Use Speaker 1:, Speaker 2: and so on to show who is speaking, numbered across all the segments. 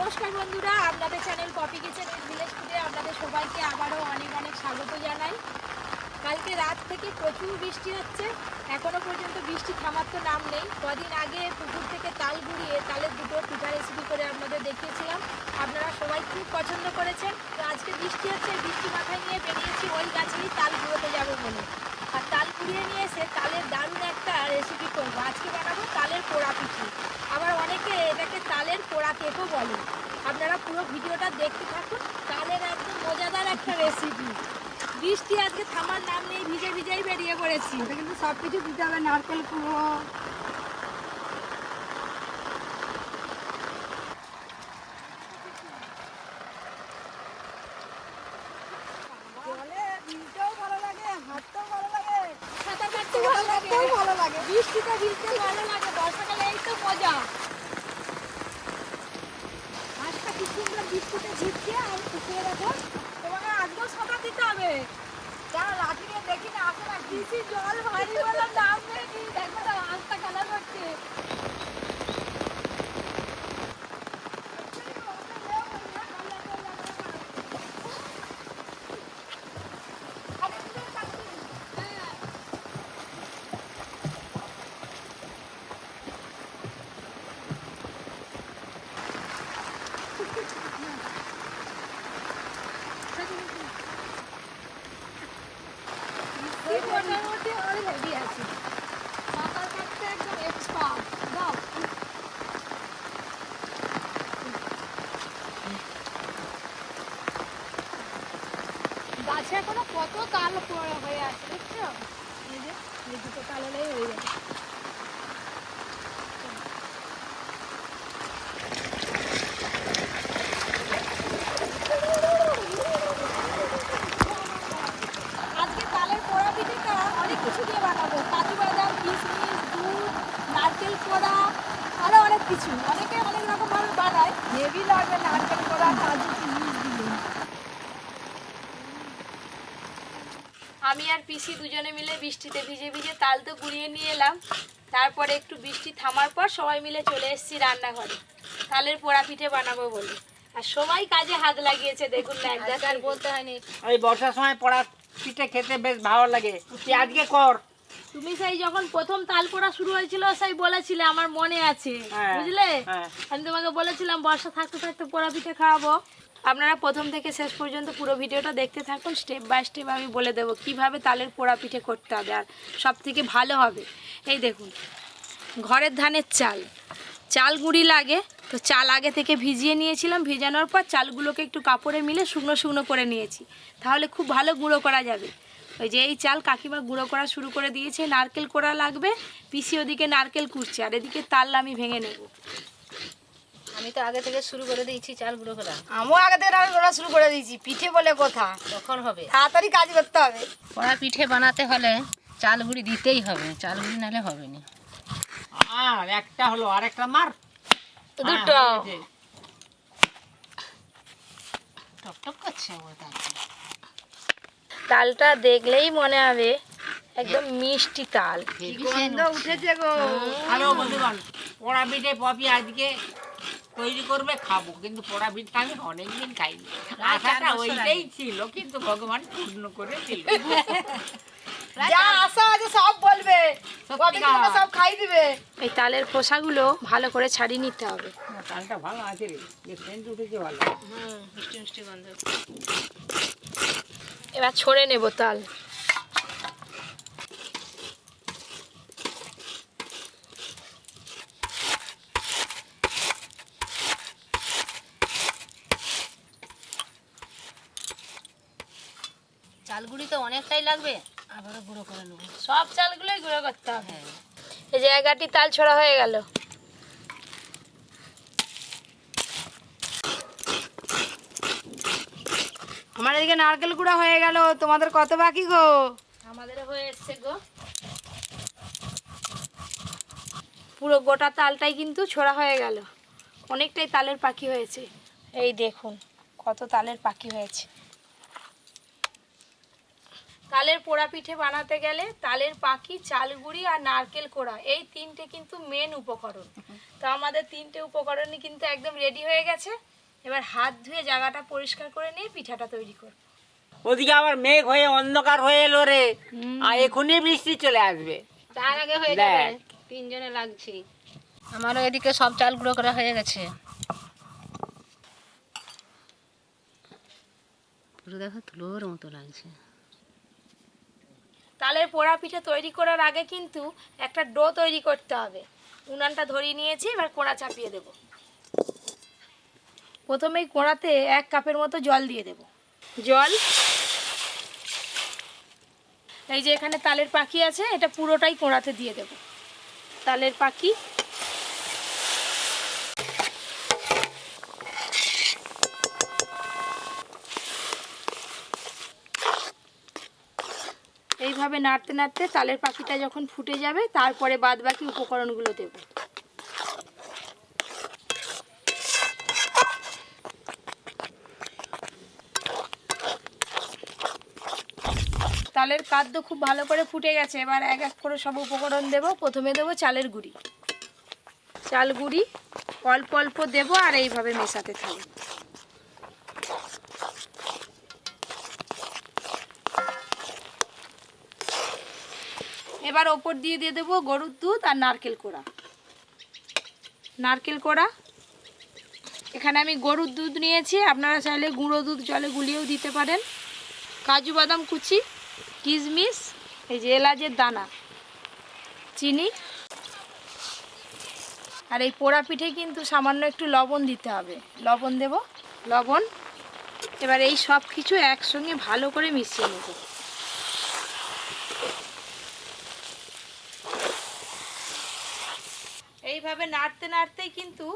Speaker 1: নমস্কার বন্ধুরা, আপনাদের channel Poppy kitchen and village ফুডে আপনাদের সবাইকে আবারও অনেক অনেক স্বাগত জানাই। কালকে রাত থেকে প্রচুর বৃষ্টি হচ্ছে, এখনো পর্যন্ত বৃষ্টি থামার তো নাম নেই। কদিন আগে পুকুর থেকে তাল ঘুরিয়ে তালের দুটো পিঠা রেসিপি করে আপনাদের দেখিয়েছিলাম, আপনারা সবাই খুব পছন্দ করেছেন। তো আজকে বৃষ্টি হচ্ছে, বৃষ্টি মাথায় নিয়ে বেরিয়েছি ওই গাছেই তাল ঘুরোতে যাবো বলে। আর তাল ঘুরিয়ে নিয়ে এসে তালের দারুণ একটা রেসিপি করবো। আজকে বানাবো তালের পোড়া পিঠে, আবার অনেকে এটাকে তালের পোড়া কেকও বলে। আপনারা পুরো ভিডিওটা দেখতে থাকুন, তালের একদম মজাদার একটা রেসিপি। বৃষ্টি আজকে থামার নাম নেই, ভিজে ভিজেই বেরিয়ে পড়েছি।
Speaker 2: এটা কিন্তু সব কিছু দিতে হবে, নারকেল কুড়ো,
Speaker 1: সাঁতার কাটতে ভালো লাগে, বৃষ্টিতে ভিজতে ভালো লাগে, বর্ষাকালে এই তো মজা। আজটা কি সুন্দর বৃষ্টিতে ভিজছে আর শুকিয়ে রাখো। তোমাকে আজকেও সাঁতার দিতে হবে। যারা লাঠি নিয়ে দেখি না আসে না, বৃষ্টি জল ভারী বলে নাম নেই। দেখো না আজটা খেলা করছে। মোটামুটি অনেক হেভি আছে, সাঁতার কাটতে একদম এক্সপার্ট। দাও গাছে এখনো কত তাল হয়ে আছে, দেখছো? এই যে এই দুটো তাল হলেই হয়ে যাবে। আজকে তালের পোড়া পিঠেটা অনেক কিছু দিয়ে বানাবো, কাজু বাদাম, কিশমিশ, দুধ, নারকেল পোড়া, আরো অনেক কিছু। অনেকে অনেক রকম ভাবে বানায়, হেভি লাগবে নারকেল পোড়া, কাজু, কিশমিশ দিয়ে। আমি আর পিসি দুজনে মিলে বৃষ্টিতে ভিজে ভিজে তাল তো গুঁড়িয়ে নিয়ে এলাম। তারপরে একটু বৃষ্টি থামার পর সবাই মিলে চলে এসেছি রান্নাঘরে তালের পোড়া পিঠে বানাবো বলে। আর সবাই কাজে হাত লাগিয়েছে, দেখুন না, একবার বলতে হয়নি।
Speaker 3: এই বর্ষার সময় পোড়া পিঠে খেতে বেশ ভালো লাগে। তুই আজকে কর।
Speaker 1: তুমি সেই যখন প্রথম তাল পোড়া শুরু হয়েছিল সেই বলেছিলে, আমার মনে আছে, বুঝলে? আমি তোমাকে বলেছিলাম বর্ষা থাকতে থাকতে পোড়া পিঠে খাওয়াবো। আপনারা প্রথম থেকে শেষ পর্যন্ত পুরো ভিডিওটা দেখতে থাকুন, স্টেপ বাই স্টেপ আমি বলে দেবো কিভাবে তালের পোড়া পিঠে করতে হবে আর সব থেকে ভালো হবে। এই দেখুন, ঘরের ধানের চাল, চাল গুঁড়ি লাগে, তো চাল আগে থেকে ভিজিয়ে নিয়েছিলাম, ভিজানোর পর চালগুলোকে একটু কাপড়ে মিলে শুকনো শুকনো করে নিয়েছি, তাহলে খুব ভালো গুঁড়ো করা যাবে। ওই যে এই চাল কাকিমা গুঁড়ো করা শুরু করে দিয়েছে। নারকেল কোড়া লাগবে, পিসি ওদিকে নারকেল কুড়ছে, আর এদিকে তাল আমি ভেঙে নেব।
Speaker 2: আমি তো আগে থেকে শুরু করে দিয়েছি চাল গুঁড়ো করা।
Speaker 4: আমিও আগে থেকে রান্না করা শুরু করে দিয়েছি, পিঠে বলে কথা,
Speaker 2: তখন হবে
Speaker 4: তাড়াতাড়ি কাজ করতে হবে।
Speaker 2: পোড়া পিঠে বানাতে হলে চাল গুঁড়ি দিতেই হবে, চাল গুঁড়ি নাহলে হবে না।
Speaker 3: আর একটা হলো, আর একটা মার।
Speaker 1: দুটো
Speaker 2: টকটক করছে
Speaker 1: তালটা দেখলেই মনে হবে একদম মিষ্টি তাল।
Speaker 4: গন্ধ উঠেছে গো।
Speaker 3: হ্যালো বন্ধুগণ, পোড়া পিঠে পপি আজকে তৈরি করবে, খাবো। কিন্তু পোড়া পিঠে আমি অনেকদিন খাইনি, আশাটা ওইটাই ছিল, কিন্তু ভগবান পূর্ণ করে দিল।
Speaker 4: যা আশা আছে সব বলবে, সব খাই দিবে।
Speaker 1: এই তালের খোসাগুলো ভালো করে ছাড়িয়ে নিতে হবে।
Speaker 3: চালটা ভালো আছে রে, সেন্ট উঠেছে ভালো।
Speaker 2: মিষ্টি মিষ্টি গন্ধ।
Speaker 1: এবার ছড়ে নেব তাল।
Speaker 2: চাল গুঁড়ি তো অনেকটাই লাগবে, আবারও গুঁড়ো করে নেবো।
Speaker 1: সব চালগুলোই গুঁড়ো করতে হবে। এই যে 11টি তাল ছড়া হয়ে গেল।
Speaker 4: আমার এদিকে নারকেল কুড়া হয়ে গেল, তোমাদের কত বাকি গো?
Speaker 1: আমাদের হয়ে এসছে গো, পুরো গোটা তালটাই কিন্তু ছড়া হয়ে গেল। অনেকটাই তালের পাখি হয়েছে, এই দেখুন কত তালের পাখি হয়েছে। তালের পোড়া পিঠে বানাতে গেলে তালের পাখি, চাল গুঁড়ি আর নারকেল কোড়া, এই তিনটে কিন্তু মেন উপকরণ। তো আমাদের তিনটে উপকরণই কিন্তু একদম রেডি হয়ে গেছে। এবার হাত ধুয়ে জায়গাটা পরিষ্কার করে নিয়ে পিঠাটা তৈরি করব।
Speaker 3: ওদিকে আবার মেঘ হয়ে অন্ধকার হয়ে এলো রে, আর এখনই বৃষ্টি চলে আসবে।
Speaker 2: তার আগে হয়ে যাবে,
Speaker 3: দেখ।
Speaker 2: 3 জনে লাগছি। আমারও এদিকে সব চাল গুঁড়ো করা হয়ে গেছে। পুরো দেখো তুলোর মতো লাগছে।
Speaker 1: তালের পোড়া পিঠা তৈরি করার আগে কিন্তু একটা ডো তৈরি করতে হবে। উনানটা ধরিয়ে নিয়েছি, এবার কোড়া চাপিয়ে দেব। প্রথমেই কোড়াতে 1 কাপের মতো জল দিয়ে দেব। জল, এই যে এখানে তালের পাখি আছে, এটা পুরোটাই কোড়াতে দিয়ে দেব। তালের পাখি, এইভাবে নাড়তে নাড়তে তালের পাখিটা যখন ফুটে যাবে তারপরে বাদ বাকি উপকরণগুলো দেব। তালের কাদ্য খুব ভালো করে ফুটে গেছে, এবার এক এক করে সব উপকরণ দেব। প্রথমে দেব চালের গুঁড়ি। চাল গুঁড়ি অল্প অল্প দেব আর এইভাবে মেশাতে থাকবো। এবার ওপর দিয়ে দিয়ে দেবো গরুর দুধ আর নারকেল কোড়া। নারকেল কোড়া, এখানে আমি গরুর দুধ নিয়েছি, আপনারা চাইলে গুঁড়ো দুধ জলে গুলিয়েও দিতে পারেন। কাজু বাদাম কুচি, কিশমিশ, এই যে এলাচের দানা, চিনি, আর এই পোড়া পিঠে কিন্তু সামান্য একটু লবণ দিতে হবে। লবণ দেব, লবণ। এবার এই সব কিছু একসঙ্গে ভালো করে মিশিয়ে নেব। এইভাবে নাড়তে নাড়তেই কিন্তু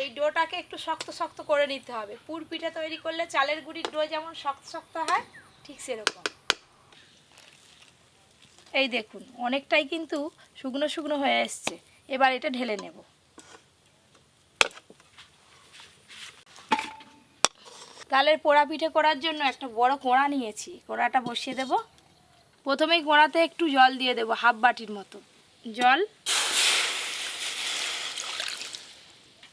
Speaker 1: এই ডোটাকে একটু শক্ত শক্ত করে নিতে হবে। পুর পিঠা তৈরি করলে চালের গুঁড়ির ডো যেমন শক্ত শক্ত হয়, ঠিক সেরকম। এই দেখুন অনেকটাই কিন্তু শুকনো শুকনো হয়ে এসছে। এবার এটা ঢেলে নেব। তালের পোড়া পিঠে করার জন্য একটা বড় কোড়া নিয়েছি, কোড়াটা বসিয়ে দেব। প্রথমেই কোড়াতে একটু জল দিয়ে দেব, হাফ বাটির মতো জল।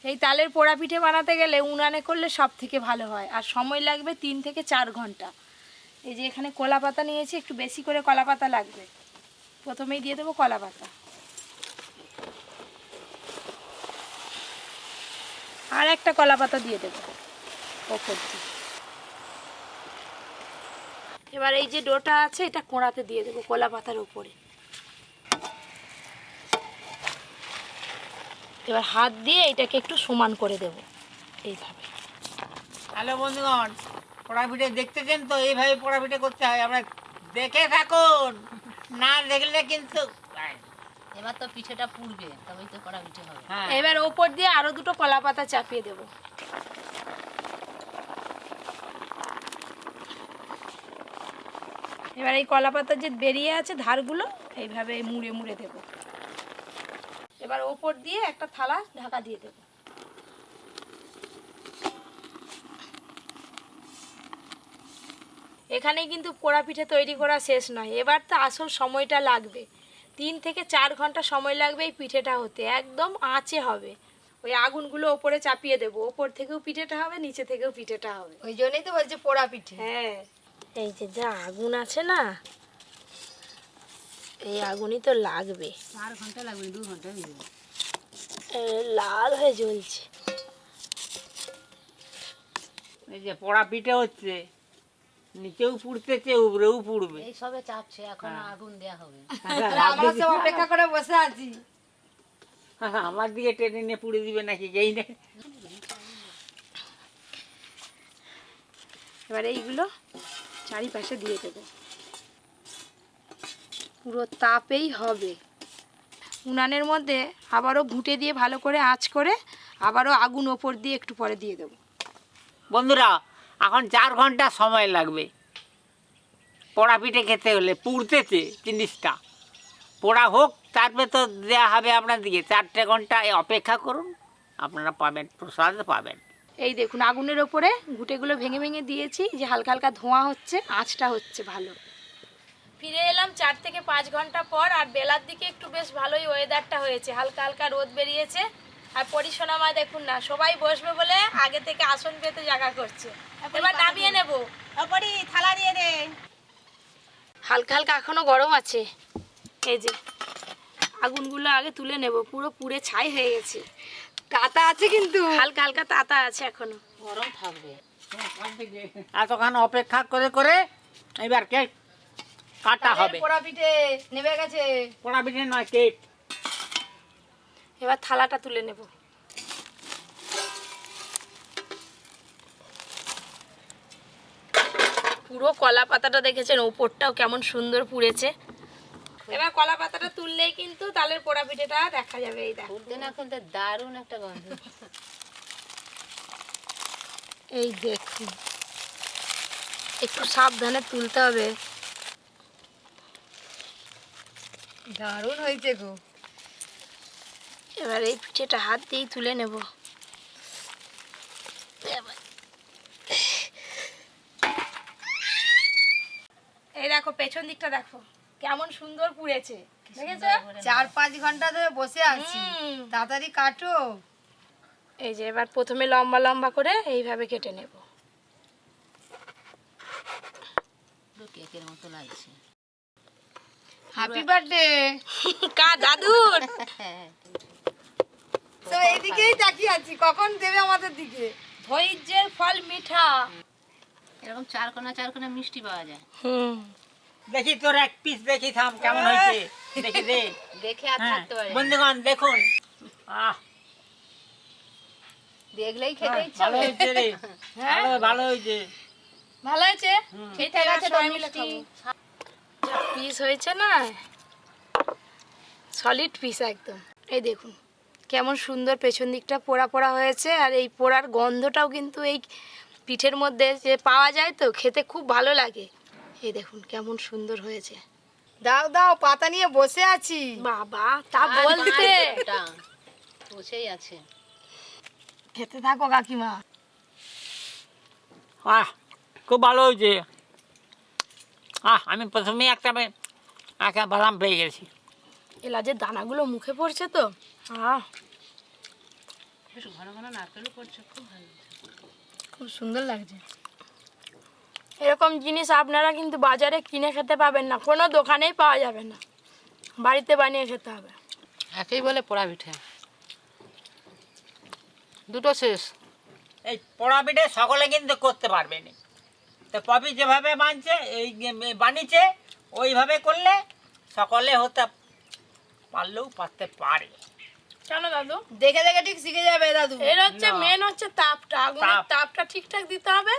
Speaker 1: এই তালের পোড়া পিঠে বানাতে গেলে উনানে করলে সব থেকে ভালো হয়, আর সময় লাগবে 3 থেকে 4 ঘন্টা। এই যে এখানে কলা পাতা নিয়েছি, একটু বেশি করে কলা পাতা লাগবে। প্রথমেই দিয়ে দেবো কলা পাতা, আর একটা কলা পাতা দিয়ে দেবো ওপর দিয়ে। এবার এই যে ডোটা আছে এটা কোড়াতে দিয়ে দেবো কলা পাতার উপরে। এবার হাত দিয়ে এটাকে একটু সমান করে দেব এইভাবে।
Speaker 3: হ্যালো বন্ধুগণ, পোড়া পিঠে দেখতেছেন তো? এইভাবে পোড়া পিঠে করতে হয়, আমরা দেখে থাকুন, না দেখলে কিন্তু।
Speaker 2: এবার তো পিঠেটা পুড়বে, তবেই তো কড়া পিঠে হবে।
Speaker 3: হ্যাঁ,
Speaker 1: এবার ওপর দিয়ে আরো 2টো কলা পাতা চাপিয়ে দেব। এবার এই কলা পাতা যে বেরিয়ে আছে ধারগুলো এইভাবে মুড়ে মুড়ে দেব। এবার ওপর দিয়ে একটা থালা ঢাকা দিয়ে দেব। এখানেই কিন্তু পোড়া পিঠে তৈরি করা শেষ নয়, এবার তো আসল সময়টা লাগবে। 3 থেকে 4 ঘন্টা সময় লাগবে এই পিঠেটা হতে, একদম আঁচে হবে। ওই আগুনগুলো ওপরে চাপিয়ে দেবো, ওপর থেকেও পিঠেটা হবে, নিচে থেকেও পিঠেটা হবে।
Speaker 4: ওই জন্যই তো বলছে পোড়া পিঠে।
Speaker 1: হ্যাঁ, এই যে যা আগুন আছে না, এই আগুনই তো লাগবে।
Speaker 2: 4 ঘন্টা লাগবে, 2 ঘন্টা হয়ে যাবে।
Speaker 1: লাল হয়ে জ্বলছে।
Speaker 3: এই যে পোড়া পিঠে হচ্ছে, নিচেও পুড়তেছে, উপরেও পুড়বে।
Speaker 2: এই সবে চাপছে, এখন আগুন দেয়া হবে।
Speaker 4: আমরা সব অপেক্ষা করে বসে আছি।
Speaker 3: আমার দিকে টেনে নিয়ে পুড়ে দিবে নাকি যেই না।
Speaker 1: এবার এইগুলো চারিপাশে দিয়ে দেব, পুরো তাপেই হবে। উনানের মধ্যে আবারও ঘুঁটে দিয়ে ভালো করে আঁচ করে আবারও আগুন ওপর দিয়ে একটু পরে দিয়ে দেব।
Speaker 3: বন্ধুরা, এখন 4 ঘন্টা সময় লাগবে পোড়া পিঠে খেতে হলে। পুড়তেছে জিনিসটা, পোড়া হোক, তারপরে তো দেওয়া হবে আপনার দিকে। 4টে ঘন্টা অপেক্ষা করুন, আপনারা পাবেন, প্রসাদ পাবেন।
Speaker 1: এই দেখুন আগুনের ওপরে ঘুঁটেগুলো ভেঙে ভেঙে দিয়েছি, যে হালকা হালকা ধোঁয়া হচ্ছে, আঁচটা হচ্ছে ভালো। ফিরে এলাম 4 থেকে 5 ঘন্টা পর, আর বেলার দিকে একটু বেশ ভালোই ওয়েদারটা হয়েছে, হালকা হালকা রোদ বেরিয়েছে। আর পরিশোনা মা দেখুন না, সবাই বসবে বলে আগে থেকে আসন পেতে জায়গা করছে। এবার নামিয়ে নেব।
Speaker 2: পরি থালা দিয়ে দে।
Speaker 1: হালকা হালকা এখনো গরম আছে। এই যে আগুনগুলো আগে তুলে নেব, পুরো পুড়ে ছাই হয়ে গেছে।
Speaker 4: তাতা আছে কিন্তু
Speaker 1: হালকা হালকা তাতা আছে এখনো।
Speaker 2: গরম থাকবে।
Speaker 3: এতক্ষণ অপেক্ষা করে করে এবার কেক কাটা হবে।
Speaker 4: পোড়া পিঠে নেবে গেছে।
Speaker 3: পোড়া পিঠে নয়, কেক।
Speaker 1: এবার থালাটা তুলে নেব। পুরো কলা পাতাটা দেখেছেন, ওপরটাও কেমন সুন্দর পুড়েছে। এবার কলা পাতাটা তুললেই কিন্তু তালের পোড়া পিঠেটা দেখা যাবে। এই দেখো,
Speaker 2: খুলতে না খুলতে দারুণ একটা গন্ধ।
Speaker 1: এই দেখুন, একটু সাবধানে তুলতে হবে।
Speaker 4: দারুণ হয়েছে গো।
Speaker 1: এবার এই পিঠেটা হাত দিয়েই তুলে নেব। এই দেখো, পেছন দিকটা দেখো কেমন সুন্দর পুড়েছে, দেখেছো?
Speaker 4: 4-5 ঘন্টা ধরে বসে আছি। তাড়াতাড়ি কাটো।
Speaker 1: এই যে এবার প্রথমে লম্বা লম্বা করে এইভাবে কেটে নেব।
Speaker 2: কেকের মতো লাগছে।
Speaker 4: Happy birthday.
Speaker 1: কা দাদুর।
Speaker 4: তো এইদিকেই তাকিয়ে আছি, কখন দেবে আমাদের দিকে।
Speaker 1: ধৈর্যের ফল মিঠা।
Speaker 2: এরকম চারকোনা চারকোনা মিষ্টি পাওয়া যায়।
Speaker 3: দেখি তোর এক পিস দেখি, থাম কেমন হয়েছে দেখি দে।
Speaker 2: দেখে আর
Speaker 3: হ্যাঁ,
Speaker 2: থাকতে পারে না।
Speaker 3: বন্ধুগণ দেখুন, আহ
Speaker 2: দেখলেই খেতে ইচ্ছা
Speaker 3: ভালো
Speaker 2: হবে।
Speaker 3: হয়েছে রে, ভালো হয়েছে।
Speaker 1: ভালো হয়েছে?
Speaker 2: ঠিক আছে তো মিষ্টি।
Speaker 1: পিস হয়েছে না, সলিড পিস একদম। এই দেখুন কেমন সুন্দর পেছন দিকটা পোড়া পোড়া হয়েছে। আর এই পোড়ার গন্ধটাও কিন্তু এই পিঠের মধ্যে যে পাওয়া যায়, তো খেতে খুব ভালো লাগে। এই দেখুন কেমন সুন্দর হয়েছে।
Speaker 4: দাও দাও, পাতা নিয়ে বসে আছি।
Speaker 1: বাবা, তা বলতে।
Speaker 2: বসেই আছে।
Speaker 4: খেতে থাকো কাকিমা।
Speaker 3: আহ খুব ভালো হয়েছে। আমি প্রথমেই একটা বাদাম পেয়ে গেছি।
Speaker 1: এলাচের দানাগুলো মুখে পড়ছে তো।
Speaker 2: বেশ ঘন ঘন নারকেলও পড়ছে, খুব ভালো।
Speaker 1: খুব সুন্দর লাগছে। এরকম জিনিস আপনারা কিন্তু বাজারে কিনে খেতে পাবেন না, কোনো দোকানেই পাওয়া যাবে না। বাড়িতে বানিয়ে খেতে হবে।
Speaker 2: একেই বলে পোড়া পিঠে। দুটো শেষ।
Speaker 3: এই পোড়া পিঠে সকলে কিন্তু করতে পারবে না। তো পপি যেভাবে বানিয়েছে ওইভাবে করলে সকলে হতে পারলেও পারতে পারে।
Speaker 1: কেন দাদু?
Speaker 4: দেখে দেখে ঠিক শিখে যাবে দাদু।
Speaker 1: এর হচ্ছে মেন হচ্ছে তাপটা, আগুনের তাপটা ঠিকঠাক দিতে হবে।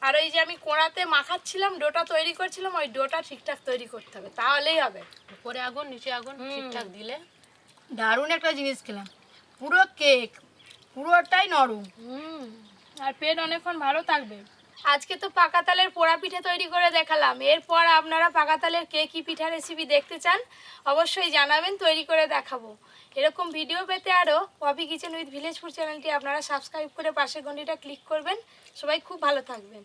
Speaker 1: আর ওই যে আমি কোড়াতে মাখাচ্ছিলাম, ডোটা তৈরি করছিলাম, ওই ডোটা ঠিকঠাক তৈরি করতে হবে, তাহলেই হবে।
Speaker 2: উপরে আগুন নিচে আগুন ঠিকঠাক দিলে।
Speaker 4: দারুণ একটা জিনিস খেলাম, পুরো কেক, পুরোটাই নরম।
Speaker 1: আর পেট অনেকক্ষণ ভালো থাকবে। আজকে তো পাকা তালের পোড়া পিঠে তৈরি করে দেখালাম। এরপর আপনারা পাকা তালের কে কী পিঠা রেসিপি দেখতে চান অবশ্যই জানাবেন, তৈরি করে দেখাবো। এরকম ভিডিও পেতে আরও Poppy kitchen with village food চ্যানেলটি আপনারা সাবস্ক্রাইব করে পাশের ঘন্টিটা ক্লিক করবেন। সবাই খুব ভালো থাকবেন।